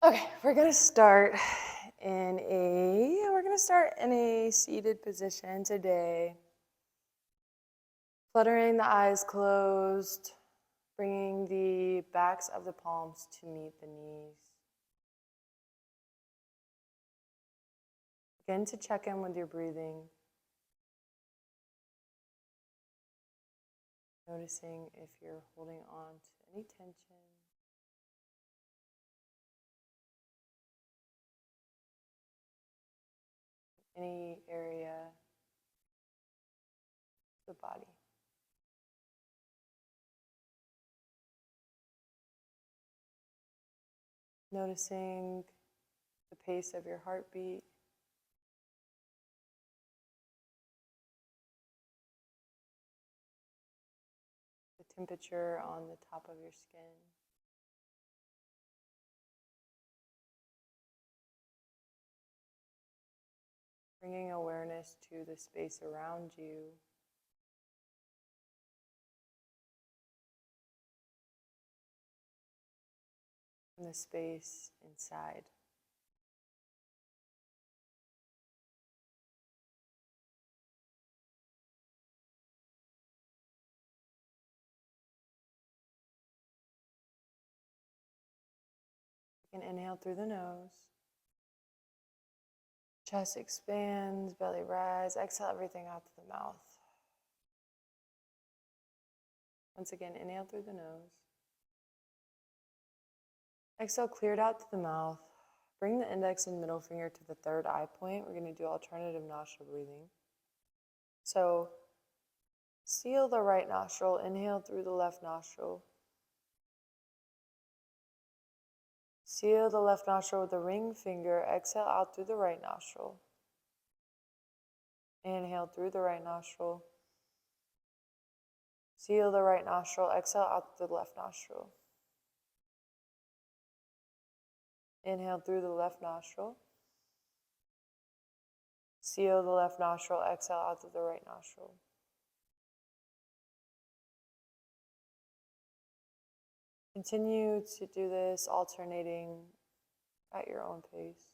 Okay, we're gonna start in a seated position today. Fluttering the eyes closed, bringing the backs of the palms to meet the knees. Begin to check in with your breathing. Noticing if you're holding on to any tension. Any area of the body. Noticing the pace of your heartbeat. The temperature on the top of your skin. Bringing awareness to the space around you. And the space inside. You can inhale through the nose. Chest expands, belly rise. Exhale everything out to the mouth. Once again, inhale through the nose. Exhale, clear it out to the mouth. Bring the index and middle finger to the third eye point. We're going to do alternative nostril breathing. So, seal the right nostril. Inhale through the left nostril. Seal the left nostril with the ring finger. Exhale out through the right nostril. Inhale through the right nostril. Seal the right nostril. Exhale out through the left nostril. Inhale through the left nostril. Seal the left nostril. Exhale out through the right nostril. Continue to do this, alternating at your own pace.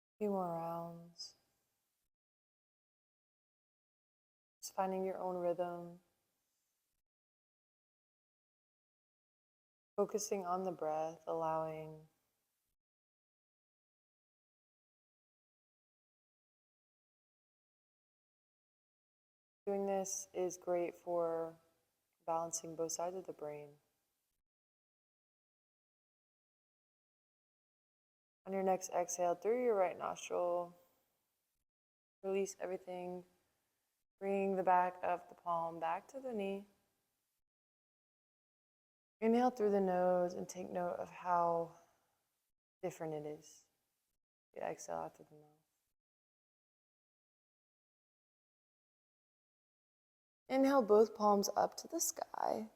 A few more rounds. Just finding your own rhythm. Focusing on the breath, allowing doing this is great for balancing both sides of the brain. On your next exhale, through your right nostril, release everything. Bring the back of the palm back to the knee. Inhale through the nose and take note of how different it is. You exhale out through the mouth. Inhale both palms up to the sky.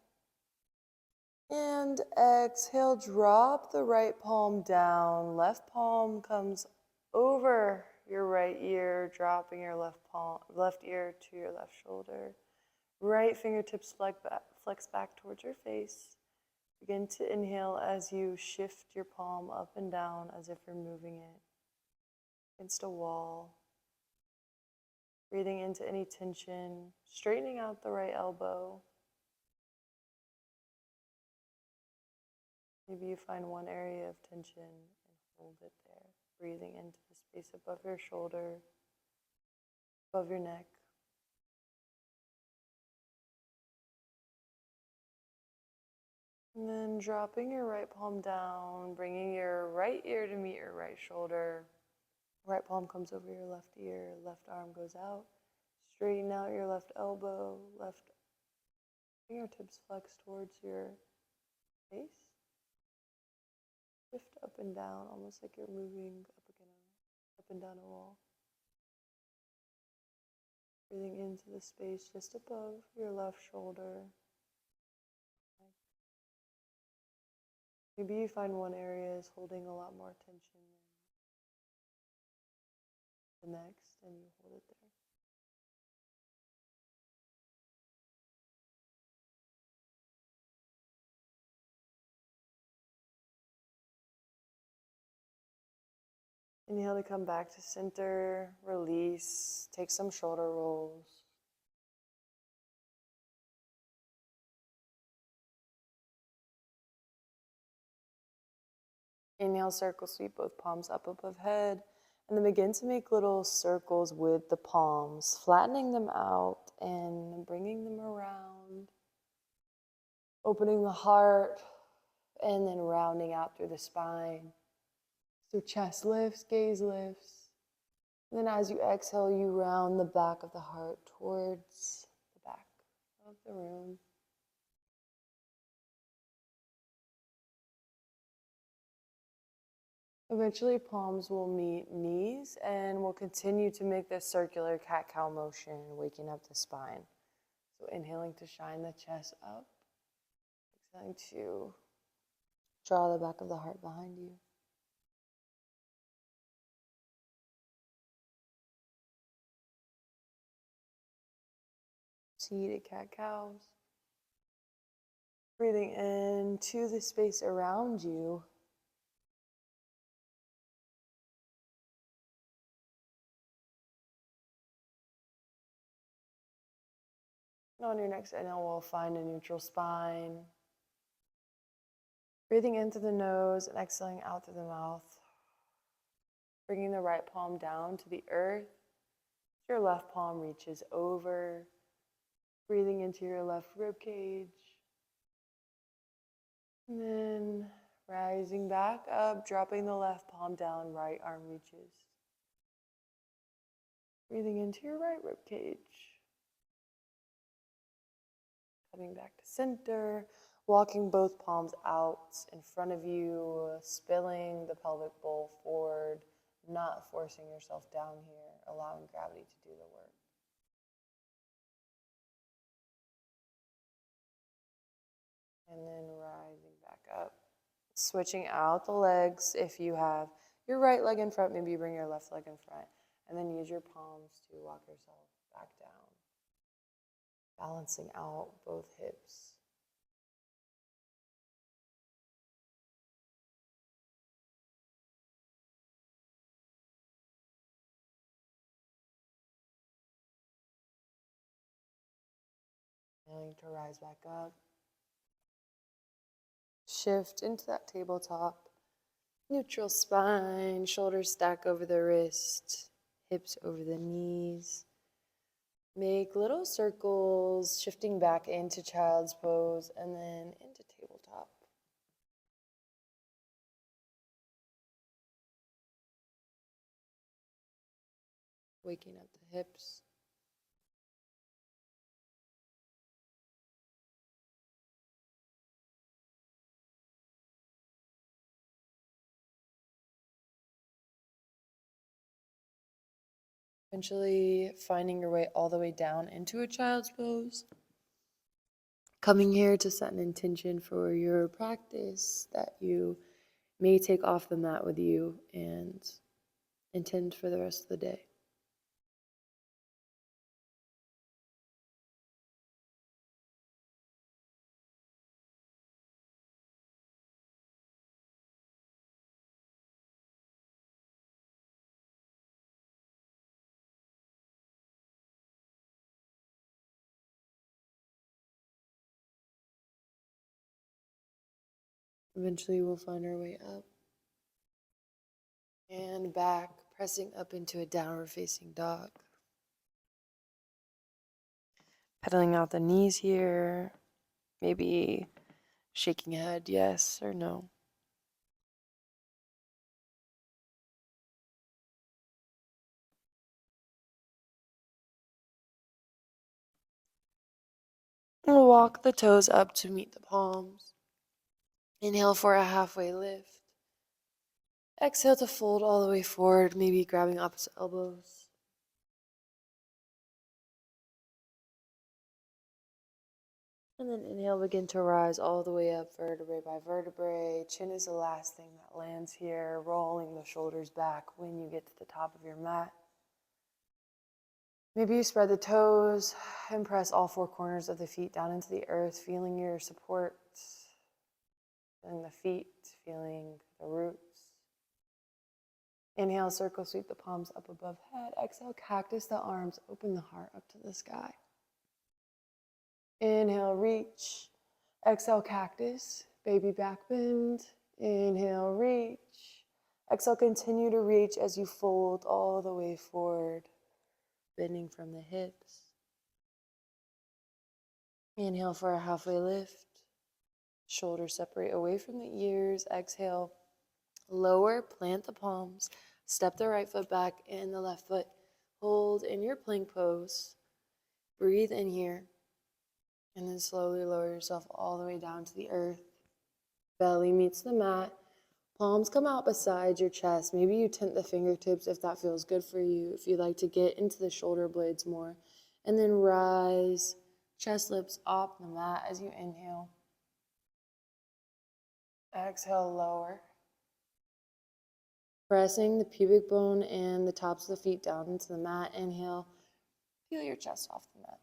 And exhale, drop the right palm down. Left palm comes over your right ear, dropping your left ear to your left shoulder. Right fingertips flex back towards your face. Begin to inhale as you shift your palm up and down as if you're moving it against a wall. Breathing into any tension, straightening out the right elbow. Maybe you find one area of tension and hold it there. Breathing into the space above your shoulder, above your neck. And then dropping your right palm down, bringing your right ear to meet your right shoulder. Right palm comes over your left ear, left arm goes out. Straighten out your left elbow, left fingertips flex towards your face. Shift up and down, almost like you're moving up and down a wall. Breathing into the space just above your left shoulder. Maybe you find one area is holding a lot more tension than the next, and you hold it there. Inhale to come back to center, release, take some shoulder rolls. Inhale, circle sweep both palms up above head, and then begin to make little circles with the palms, flattening them out and bringing them around, opening the heart, and then rounding out through the spine. So chest lifts, gaze lifts. And then as you exhale, you round the back of the heart towards the back of the room. Eventually, palms will meet knees, and we'll continue to make this circular cat-cow motion, waking up the spine. So inhaling to shine the chest up, exhaling to draw the back of the heart behind you. Seated cat-cows. Breathing into the space around you. On your next inhale, we'll find a neutral spine. Breathing in through the nose and exhaling out through the mouth. Bringing the right palm down to the earth. Your left palm reaches over. Breathing into your left rib cage. And then rising back up, dropping the left palm down, right arm reaches. Breathing into your right rib cage. Coming back to center, walking both palms out in front of you, spilling the pelvic bowl forward, not forcing yourself down here, allowing gravity to do the work. And then rising back up. Switching out the legs. If you have your right leg in front, maybe you bring your left leg in front. And then use your palms to walk yourself back down. Balancing out both hips. Inhaling to rise back up. Shift into that tabletop. Neutral spine, shoulders stack over the wrist, hips over the knees. Make little circles, shifting back into child's pose and then into tabletop. Waking up the hips. Eventually finding your way all the way down into a child's pose. Coming here to set an intention for your practice that you may take off the mat with you and intend for the rest of the day. Eventually we'll find our way up and back, pressing up into a downward facing dog. Pedaling out the knees here, maybe Shaking head, yes or no. We'll walk the toes up to meet the palms. Inhale for a halfway lift. Exhale to fold all the way forward, maybe grabbing opposite elbows. And then inhale, begin to rise all the way up, vertebrae by vertebrae. Chin is the last thing that lands here, rolling the shoulders back when you get to the top of your mat. Maybe you spread the toes and press all four corners of the feet down into the earth, feeling your support, feeling the feet, feeling the roots. Inhale, circle, sweep the palms up above head. Exhale, cactus the arms, open the heart up to the sky. Inhale, reach. Exhale, cactus, baby back bend. Inhale, reach. Exhale, continue to reach as you fold all the way forward, bending from the hips. Inhale for a halfway lift. Shoulders separate away from the ears. Exhale, lower, plant the palms. Step the right foot back and the left foot. Hold in your plank pose. Breathe in here. And then slowly lower yourself all the way down to the earth. Belly meets the mat. Palms come out beside your chest. Maybe you tent the fingertips if that feels good for you, if you'd like to get into the shoulder blades more. And then rise, chest lifts off the mat as you inhale. Exhale, lower. Pressing the pubic bone and the tops of the feet down into the mat. Inhale, feel your chest off the mat.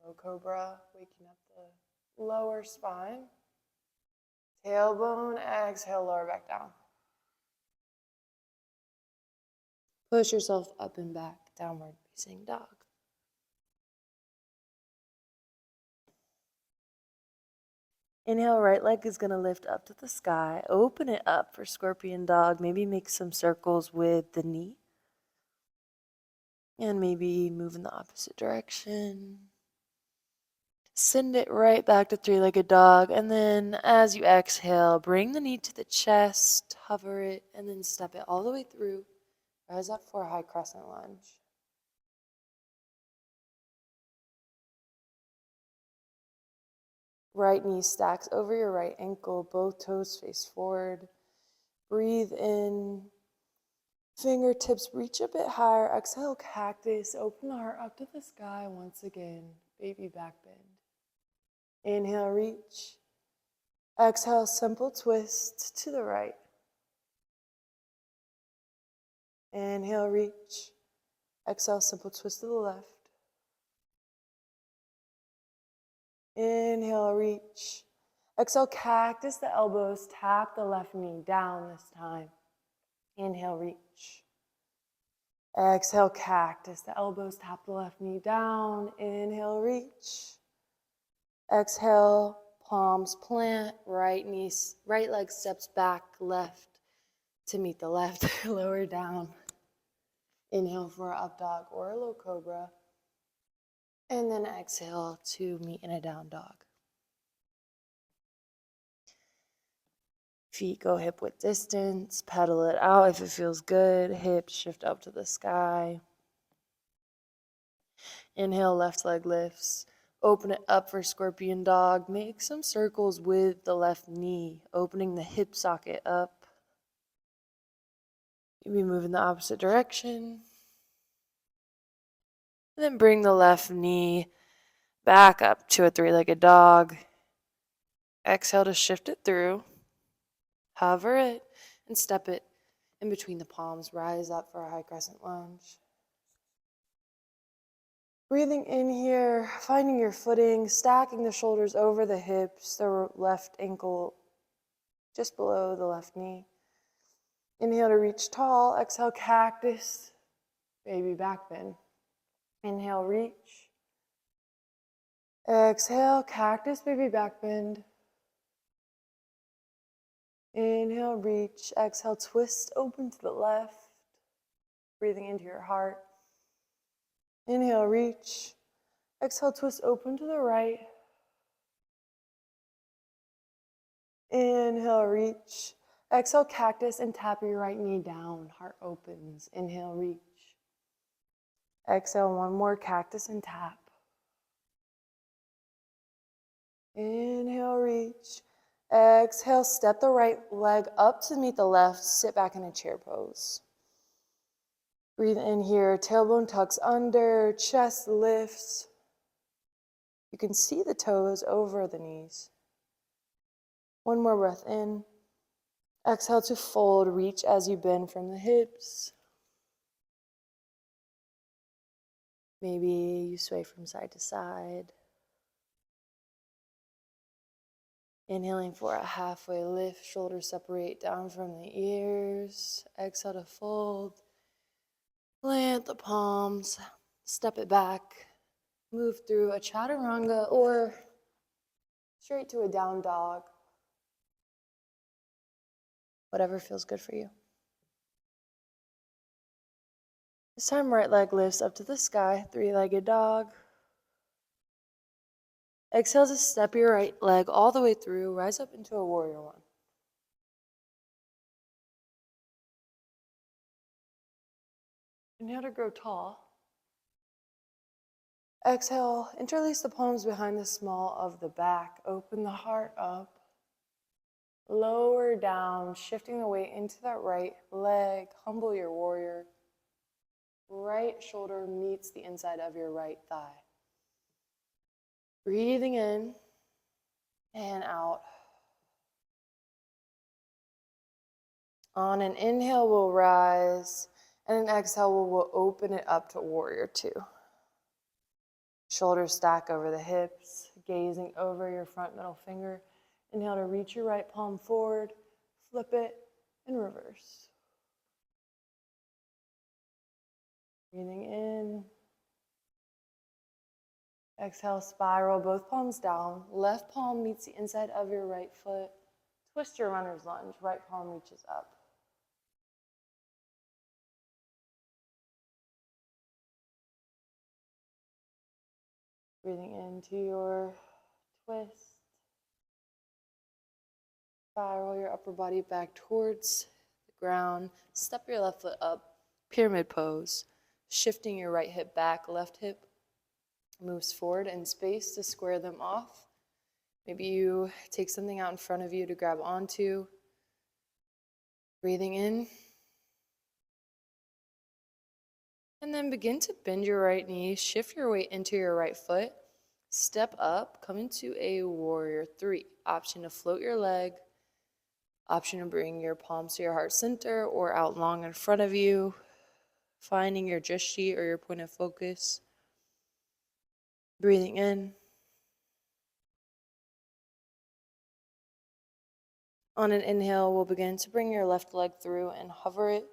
Low cobra, waking up the lower spine. Tailbone, exhale, lower back down. Push yourself up and back, downward facing dog. Inhale, right leg is going to lift up to the sky. Open it up for scorpion dog. Maybe make some circles with the knee. And maybe move in the opposite direction. Send it right back to three-legged dog. And then as you exhale, bring the knee to the chest, hover it, and then step it all the way through. Rise up for a high crescent lunge. Right knee stacks over your right ankle, both toes face forward. Breathe in. Fingertips reach a bit higher. Exhale, cactus. Open the heart up to the sky once again. Baby back bend. Inhale, reach. Exhale, simple twist to the right. Inhale, reach. Exhale, simple twist to the left. Inhale, reach. Exhale, cactus the elbows. Tap the left knee down this time. Inhale, reach. Exhale, cactus the elbows. Tap the left knee down. Inhale, reach. Exhale, palms plant. Right leg steps back, left to meet the left. Lower down. Inhale for an up dog or a low cobra. And then exhale to meet in a down dog. Feet go hip width distance. Pedal it out if it feels good. Hips shift up to the sky. Inhale, left leg lifts. Open it up for scorpion dog. Make some circles with the left knee, opening the hip socket up. Maybe move in the opposite direction. And then bring the left knee back up to a three-legged dog. Exhale to shift it through. Hover it and step it in between the palms. Rise up for a high crescent lunge. Breathing in here, finding your footing, stacking the shoulders over the hips, the left ankle just below the left knee. Inhale to reach tall. Exhale, cactus, baby back bend. Inhale, reach. Exhale, cactus, baby back bend. Inhale, reach. Exhale, twist open to the left. Breathing into your heart. Inhale, reach. Exhale, twist open to the right. Inhale, reach. Exhale, cactus, and tap your right knee down. Heart opens. Inhale, reach. Exhale, one more cactus and tap. Inhale, reach. Exhale, step the right leg up to meet the left. Sit back in a chair pose. Breathe in here. Tailbone tucks under. Chest lifts. You can see the toes over the knees. One more breath in. Exhale to fold. Reach as you bend from the hips. Maybe you sway from side to side. Inhaling for a halfway lift, shoulders separate down from the ears. Exhale to fold. Plant the palms, step it back, move through a chaturanga or straight to a down dog. Whatever feels good for you. This time, right leg lifts up to the sky, three-legged dog. Exhale to step your right leg all the way through, rise up into a warrior one. Inhale to grow tall. Exhale, interlace the palms behind the small of the back. Open the heart up. Lower down, shifting the weight into that right leg. Humble your warrior. Right shoulder meets the inside of your right thigh. Breathing in and out. On an inhale, we'll rise, and an exhale, we'll open it up to warrior two. Shoulders stack over the hips, gazing over your front middle finger. Inhale to reach your right palm forward, flip it, and reverse. Breathing in. Exhale, spiral both palms down. Left palm meets the inside of your right foot. Twist your runner's lunge. Right palm reaches up. Breathing into your twist. Spiral your upper body back towards the ground. Step your left foot up. Pyramid pose. Shifting your right hip back. Left hip moves forward in space to square them off. Maybe you take something out in front of you to grab onto. Breathing in. And then begin to bend your right knee, shift your weight into your right foot, step up, come into a warrior three. Option to float your leg, option to bring your palms to your heart center or out long in front of you, finding your drishti or your point of focus. Breathing in. On an inhale, we'll begin to bring your left leg through and hover it.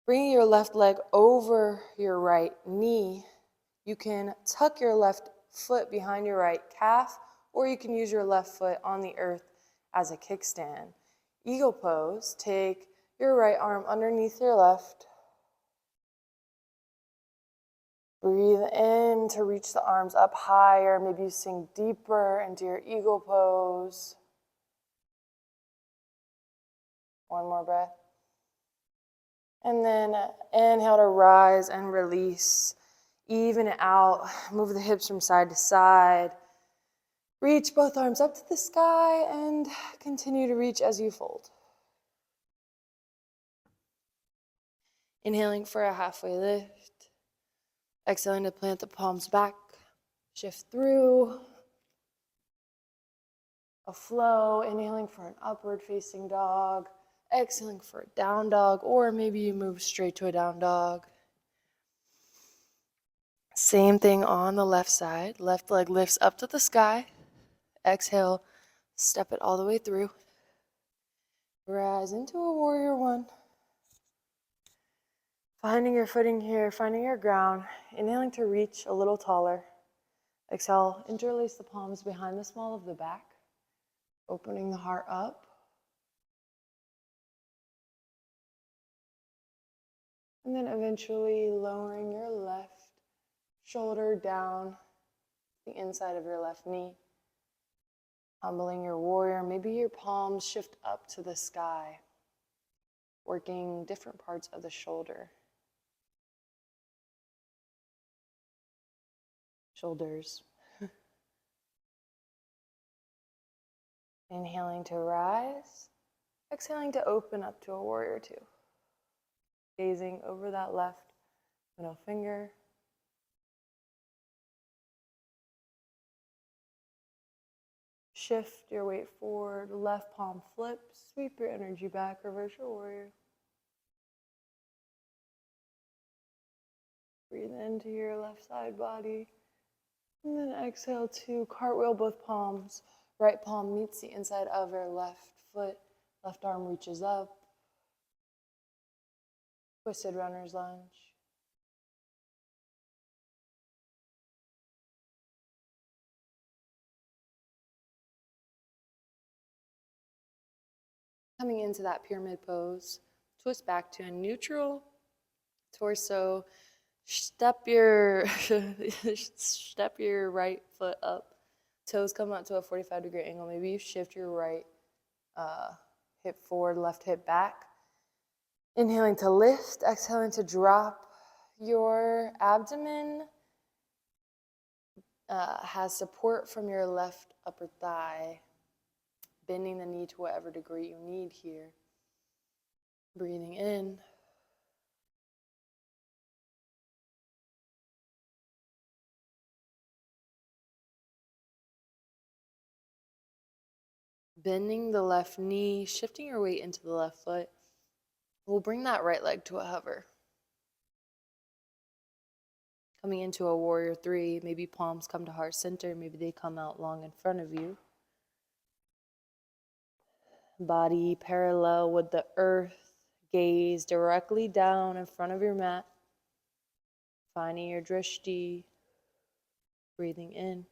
Bringing your left leg over your right knee. You can tuck your left foot behind your right calf, or you can use your left foot on the earth as a kickstand. Eagle pose, take your right arm underneath your left. Breathe in to reach the arms up higher. Maybe you sink deeper into your eagle pose. One more breath. And then inhale to rise and release. Even it out. Move the hips from side to side. Reach both arms up to the sky and continue to reach as you fold. Inhaling for a halfway lift. Exhaling to plant the palms back. Shift through. A flow. Inhaling for an upward facing dog. Exhaling for a down dog, or maybe you move straight to a down dog. Same thing on the left side. Left leg lifts up to the sky. Exhale, step it all the way through. Rise into a warrior one. Finding your footing here, finding your ground. Inhaling to reach a little taller. Exhale, interlace the palms behind the small of the back. Opening the heart up. And then eventually lowering your left shoulder down the inside of your left knee. Humbling your warrior. Maybe your palms shift up to the sky, working different parts of the shoulder. Shoulders. Inhaling to rise. Exhaling to open up to a warrior two. Gazing over that left middle finger. Shift your weight forward, left palm flips, sweep your energy back, reverse your warrior. Breathe into your left side body. And then exhale to cartwheel both palms. Right palm meets the inside of your left foot. Left arm reaches up. Twisted runner's lunge. Coming into that pyramid pose, twist back to a neutral torso. Step your right foot up. Toes come out to a 45-degree angle. Maybe you shift your right hip forward, left hip back. Inhaling to lift, exhaling to drop. Your abdomen has support from your left upper thigh, bending the knee to whatever degree you need here. Breathing in. Bending the left knee, shifting your weight into the left foot. We'll bring that right leg to a hover. Coming into a warrior three, maybe palms come to heart center, maybe they come out long in front of you. Body parallel with the earth, gaze directly down in front of your mat. Finding your drishti, breathing in.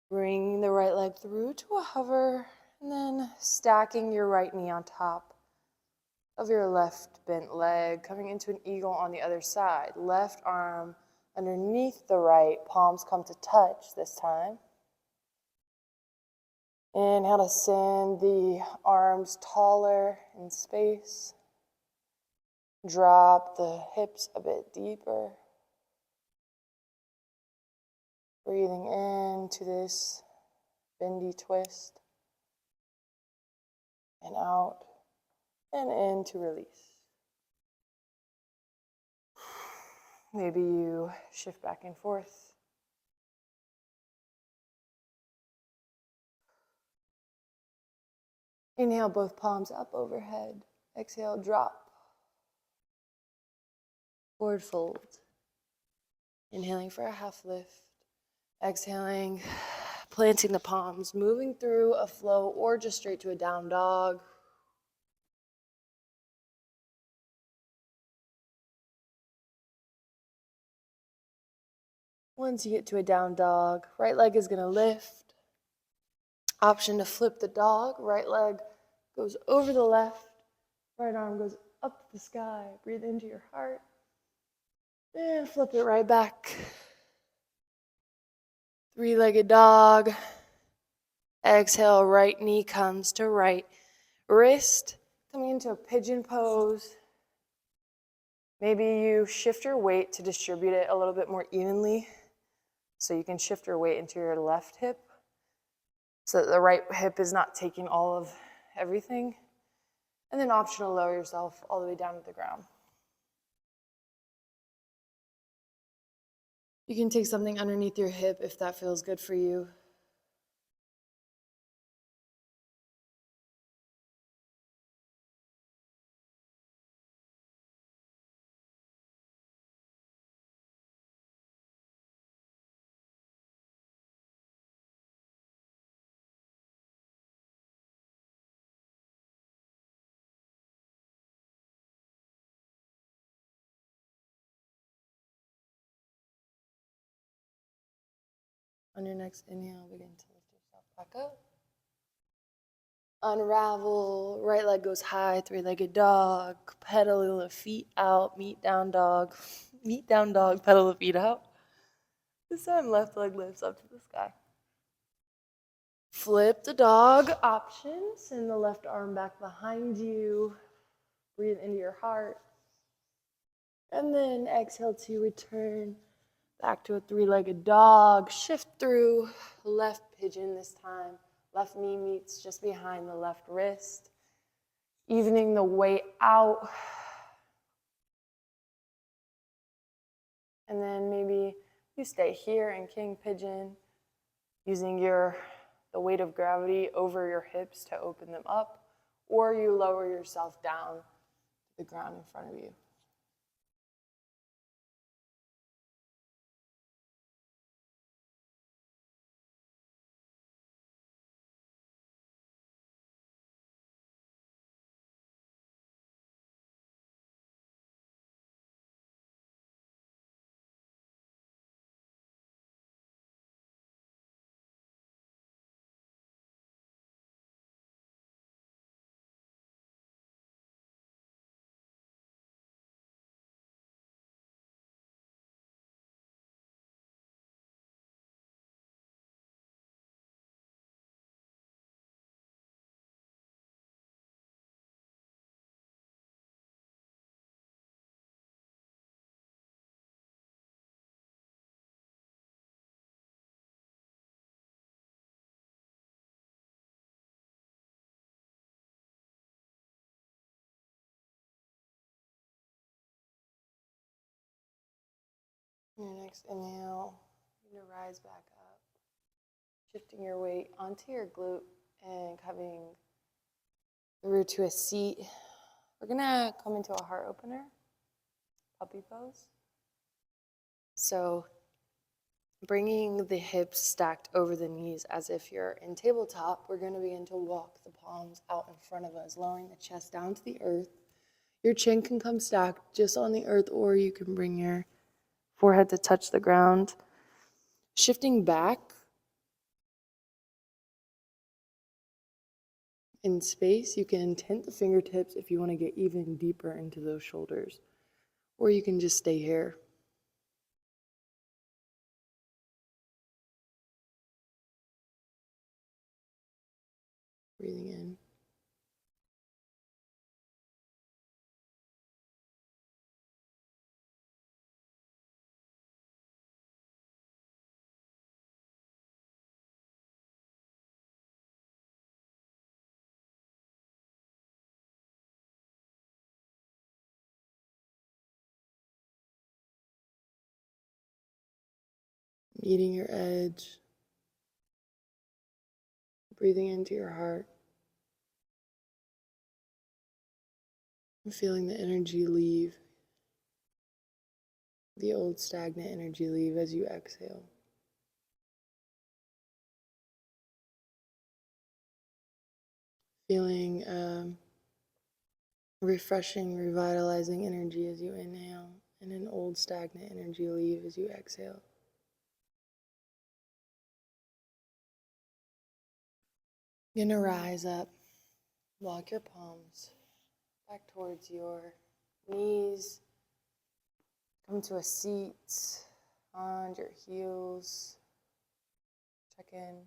Bringing the right leg through to a hover, and then stacking your right knee on top of your left bent leg, coming into an eagle on the other side. Left arm underneath the right, palms come to touch this time. Inhale to send the arms taller in space. Drop the hips a bit deeper. Breathing into this bendy twist. And out. And in to release. Maybe you shift back and forth. Inhale, both palms up overhead. Exhale, drop. Forward fold. Inhaling for a half lift. Exhaling, planting the palms, moving through a flow or just straight to a down dog. Once you get to a down dog, right leg is going to lift. Option to flip the dog. Right leg goes over the left. Right arm goes up to the sky. Breathe into your heart. And flip it right back. Three-legged dog. Exhale, right knee comes to right wrist. Coming into a pigeon pose. Maybe you shift your weight to distribute it a little bit more evenly. So you can shift your weight into your left hip so that the right hip is not taking all of everything. And then optional lower yourself all the way down to the ground. You can take something underneath your hip if that feels good for you. On your next inhale, begin to lift yourself back up. Unravel, right leg goes high, three-legged dog, pedal the feet out, meet down dog. Meet down dog, pedal the feet out. This time left leg lifts up to the sky. Flip the dog option. Send the left arm back behind you. Breathe into your heart. And then exhale to return back to a three-legged dog. Shift through left pigeon this time. Left knee meets just behind the left wrist. Evening the weight out. And then maybe you stay here in king pigeon, using the weight of gravity over your hips to open them up, or you lower yourself down to the ground in front of you. Your next inhale, you're going to rise back up, shifting your weight onto your glute and coming through to a seat. We're going to come into a heart opener, puppy pose. So bringing the hips stacked over the knees as if you're in tabletop, we're going to begin to walk the palms out in front of us, lowering the chest down to the earth. Your chin can come stacked just on the earth, or you can bring your forehead to touch the ground. Shifting back in space, you can tent the fingertips if you want to get even deeper into those shoulders, or you can just stay here. Breathing in. Meeting your edge. Breathing into your heart. And feeling the energy leave. The old stagnant energy leave as you exhale. Feeling refreshing, revitalizing energy as you inhale, and an old stagnant energy leave as you exhale. You're gonna rise up, walk your palms back towards your knees, come to a seat on your heels, check in.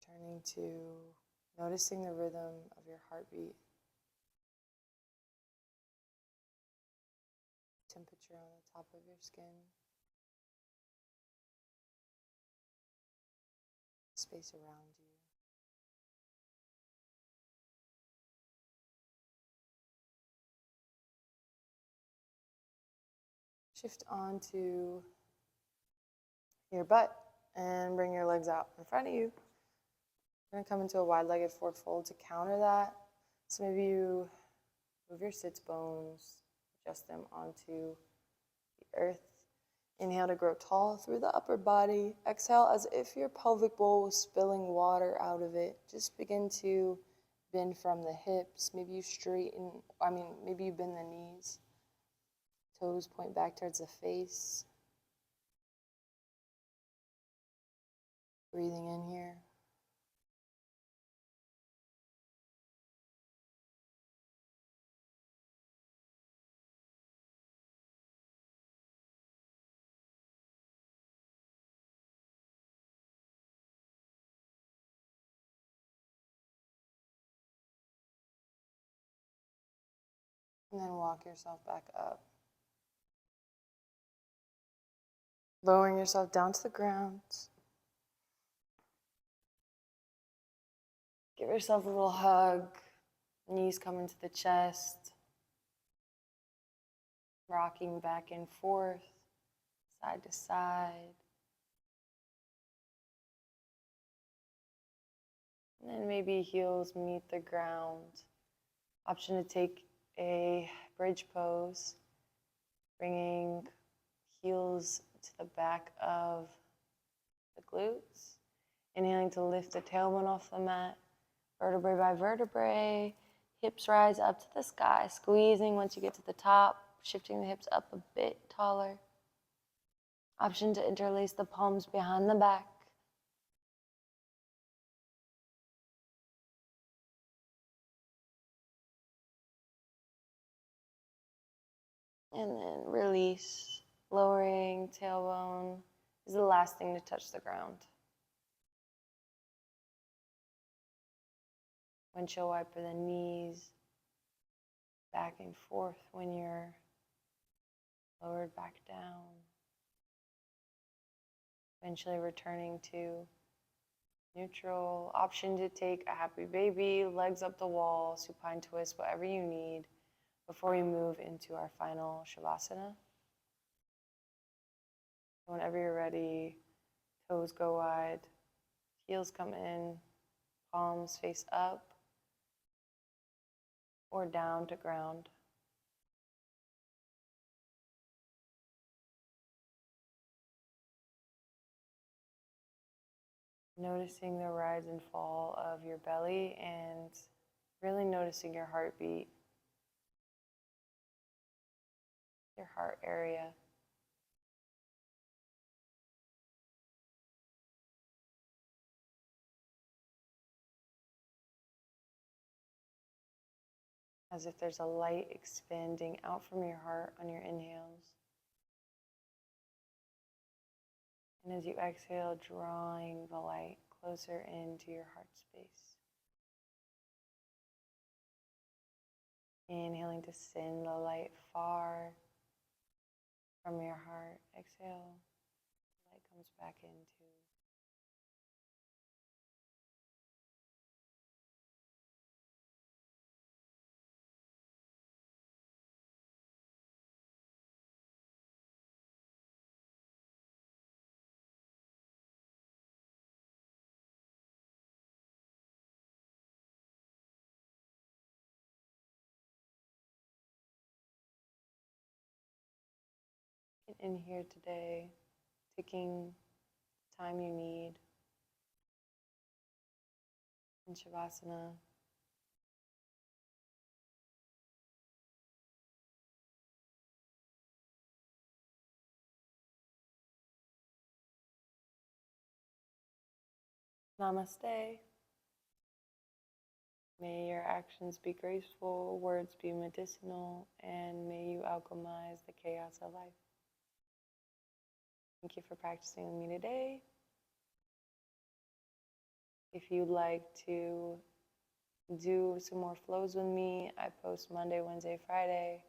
Turning to noticing the rhythm of your heartbeat, temperature on the top of your skin, space around you. Shift onto your butt and bring your legs out in front of you. You're going to come into a wide-legged forward fold to counter that. So maybe you move your sits bones, adjust them onto the earth. Inhale to grow tall through the upper body. Exhale as if your pelvic bowl was spilling water out of it. Just begin to bend from the hips. Maybe you bend the knees. Toes point back towards the face. Breathing in here. And then walk yourself back up. Lowering yourself down to the ground. Give yourself a little hug. Knees come into the chest. Rocking back and forth, side to side. And then maybe heels meet the ground. Option to take a bridge pose, bringing heels to the back of the glutes. Inhaling to lift the tailbone off the mat, vertebrae by vertebrae. Hips rise up to the sky, squeezing once you get to the top, shifting the hips up a bit taller. Option to interlace the palms behind the back. And then release, lowering tailbone is the last thing to touch the ground. Windshield wiper the knees back and forth when you're lowered back down. Eventually returning to neutral. Option to take a happy baby, legs up the wall, supine twist, whatever you need before we move into our final Shavasana. Whenever you're ready, toes go wide, heels come in, palms face up or down to ground. Noticing the rise and fall of your belly and really noticing your heartbeat, your heart area. As if there's a light expanding out from your heart on your inhales. And as you exhale, drawing the light closer into your heart space. Inhaling to send the light far from your heart. Exhale, the light comes back into. In here today, taking the time you need in Shavasana. Namaste. May your actions be graceful, words be medicinal, and may you alchemize the chaos of life. Thank you for practicing with me today. If you'd like to do some more flows with me, I post Monday, Wednesday, Friday.